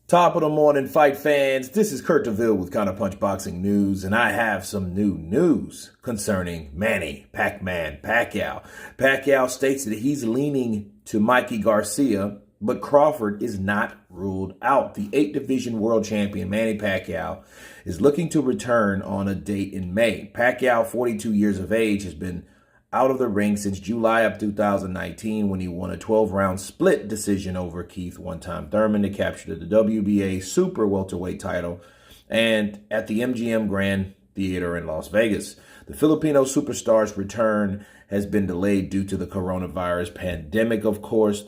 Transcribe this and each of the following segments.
Top of the morning, fight fans. This is Kurt DeVille with Counterpunch Boxing News, and I have some new news concerning Manny Pac-Man Pacquiao. Pacquiao states that he's leaning to Mikey Garcia, but Crawford is not ruled out. The 8-division world champion Manny Pacquiao is looking to return on a date in May. Pacquiao, 42 years of age, has been out of the ring since July of 2019 when he won a 12-round split decision over Keith one-time Thurman to capture the WBA super welterweight title and at the MGM Grand Theater in Las Vegas. The Filipino superstar's return has been delayed due to the coronavirus pandemic, of course.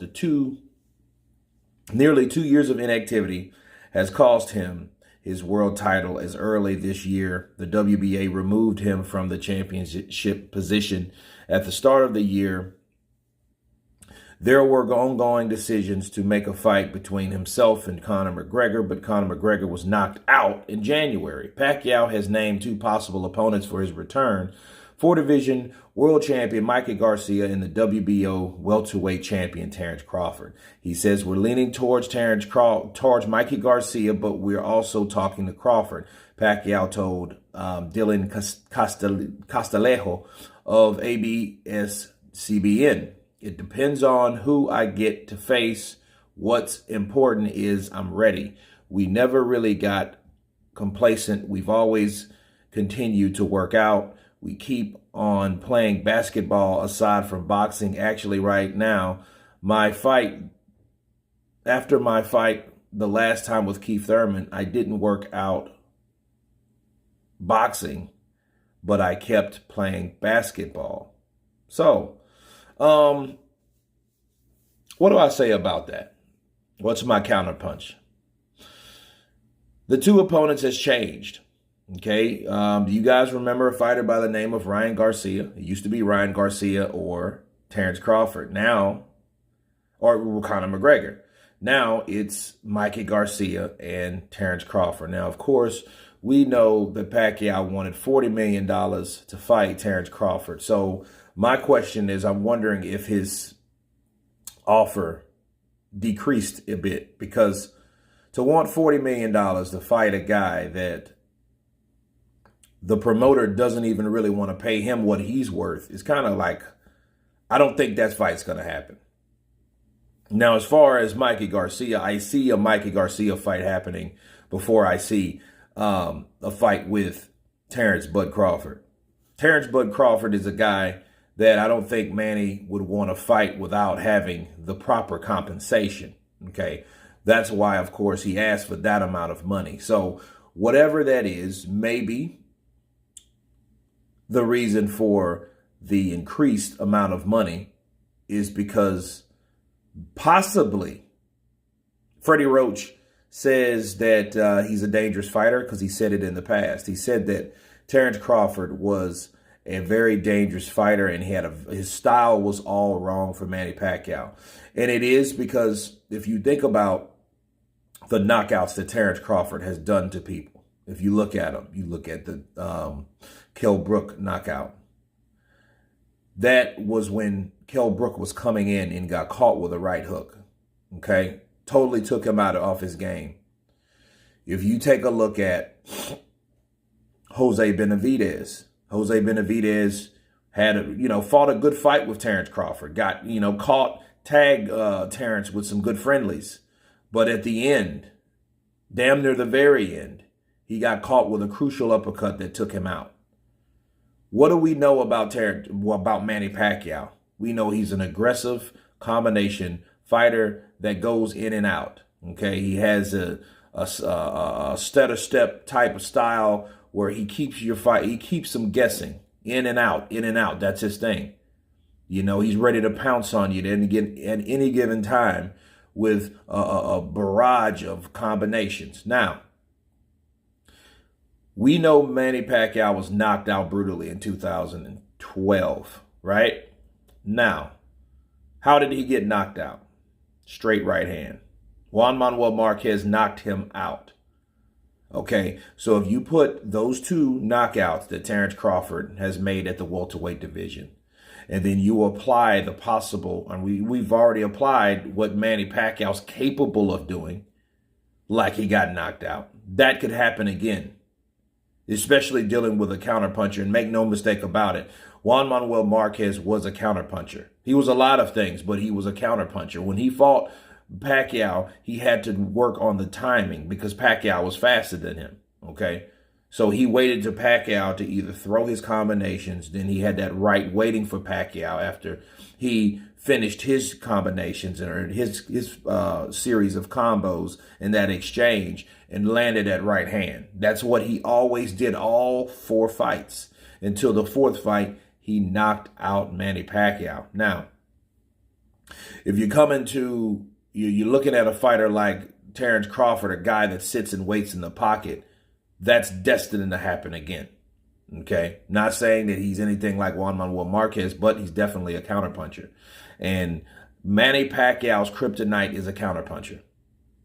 Nearly 2 years of inactivity has cost him his world title as early this year. The WBA removed him from the championship position at the start of the year. There were ongoing decisions to make a fight between himself and Conor McGregor, but Conor McGregor was knocked out in January. Pacquiao has named two possible opponents for his return: 4-division world champion Mikey Garcia and the WBO welterweight champion Terence Crawford. He says, "We're leaning towards Mikey Garcia, but we're also talking to Crawford," Pacquiao told Dylan Castillejo of ABS-CBN. "It depends on who I get to face. What's important is I'm ready. We never really got complacent. We've always continued to work out. We keep on playing basketball aside from boxing. Actually, right now, after my fight the last time with Keith Thurman, I didn't work out boxing, but I kept playing basketball." So, what do I say about that? What's my counterpunch? The two opponents has changed. Okay, do you guys remember a fighter by the name of Ryan Garcia? It used to be Ryan Garcia or Terence Crawford. Now, or Conor McGregor. Now it's Mikey Garcia and Terence Crawford. Now, of course, we know that Pacquiao wanted $40 million to fight Terence Crawford. So my question is, I'm wondering if his offer decreased a bit, because to want $40 million to fight a guy that the promoter doesn't even really want to pay him what he's worth is kind of like, I don't think that fight's going to happen. Now, as far as Mikey Garcia, I see a Mikey Garcia fight happening before I see a fight with Terence Bud Crawford. Terence Bud Crawford is a guy that I don't think Manny would want to fight without having the proper compensation. Okay, that's why, of course, he asked for that amount of money. So whatever that is, maybe the reason for the increased amount of money is because possibly Freddie Roach says that he's a dangerous fighter because he said it in the past. He said that Terence Crawford was a very dangerous fighter and his style was all wrong for Manny Pacquiao. And it is because if you think about the knockouts that Terence Crawford has done to people, if you look at them, you look at the Kell Brook knockout. That was when Kell Brook was coming in and got caught with a right hook. Okay? Totally took him off his game. If you take a look at Jose Benavidez had fought a good fight with Terence Crawford. Got, tagged Terence with some good friendlies. But at the end, damn near the very end, he got caught with a crucial uppercut that took him out. What do we know about Manny Pacquiao? We know he's an aggressive combination fighter that goes in and out. Okay, he has a stutter step type of style where he keeps them guessing, in and out, in and out. That's his thing. He's ready to pounce on you at any given time with a barrage of combinations. Now, we know Manny Pacquiao was knocked out brutally in 2012, right? Now, how did he get knocked out? Straight right hand. Juan Manuel Marquez knocked him out. Okay, so if you put those two knockouts that Terence Crawford has made at the welterweight division, and then you apply the possible, and we've already applied what Manny Pacquiao's capable of doing, like he got knocked out. That could happen again, especially dealing with a counterpuncher. And make no mistake about it, Juan Manuel Marquez was a counterpuncher. He was a lot of things, but he was a counterpuncher. When he fought Pacquiao, he had to work on the timing because Pacquiao was faster than him, okay? So he waited to Pacquiao to either throw his combinations, then he had that right waiting for Pacquiao after he finished his combinations or his series of combos in that exchange and landed that right hand. That's what he always did all 4 fights until the 4th fight, he knocked out Manny Pacquiao. Now, if you come into, you're looking at a fighter like Terence Crawford, a guy that sits and waits in the pocket, that's destined to happen again. Okay? Not saying that he's anything like Juan Manuel Marquez, but he's definitely a counterpuncher. And Manny Pacquiao's kryptonite is a counterpuncher.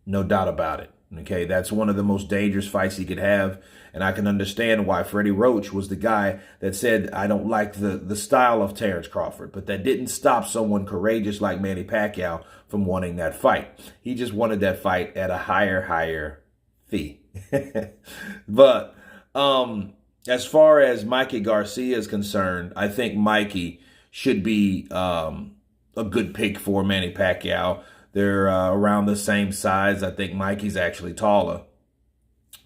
No doubt about it. Okay? That's one of the most dangerous fights he could have. And I can understand why Freddie Roach was the guy that said, I don't like the style of Terence Crawford. But that didn't stop someone courageous like Manny Pacquiao from wanting that fight. He just wanted that fight at a higher fee. But as far as Mikey Garcia is concerned, I think Mikey should be a good pick for Manny Pacquiao. They're around the same size. I think Mikey's actually taller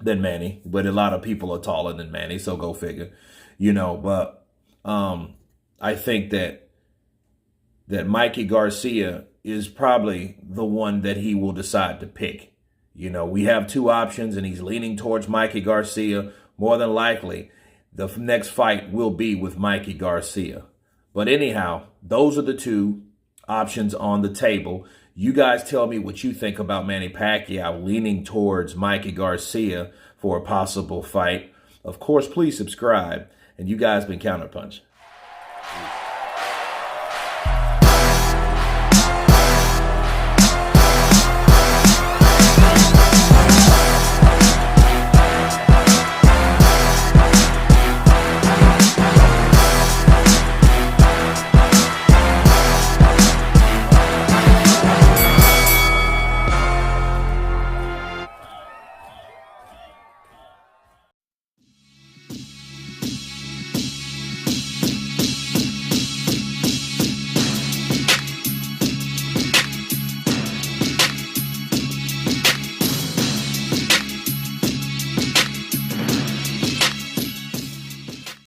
than Manny, but a lot of people are taller than Manny, so go figure. You know, but I think that Mikey Garcia is probably the one that he will decide to pick. You know, we have 2 options, and he's leaning towards Mikey Garcia. More than likely, the next fight will be with Mikey Garcia. But anyhow, those are the 2 options on the table. You guys tell me what you think about Manny Pacquiao leaning towards Mikey Garcia for a possible fight. Of course, please subscribe. And you guys been Counterpunch.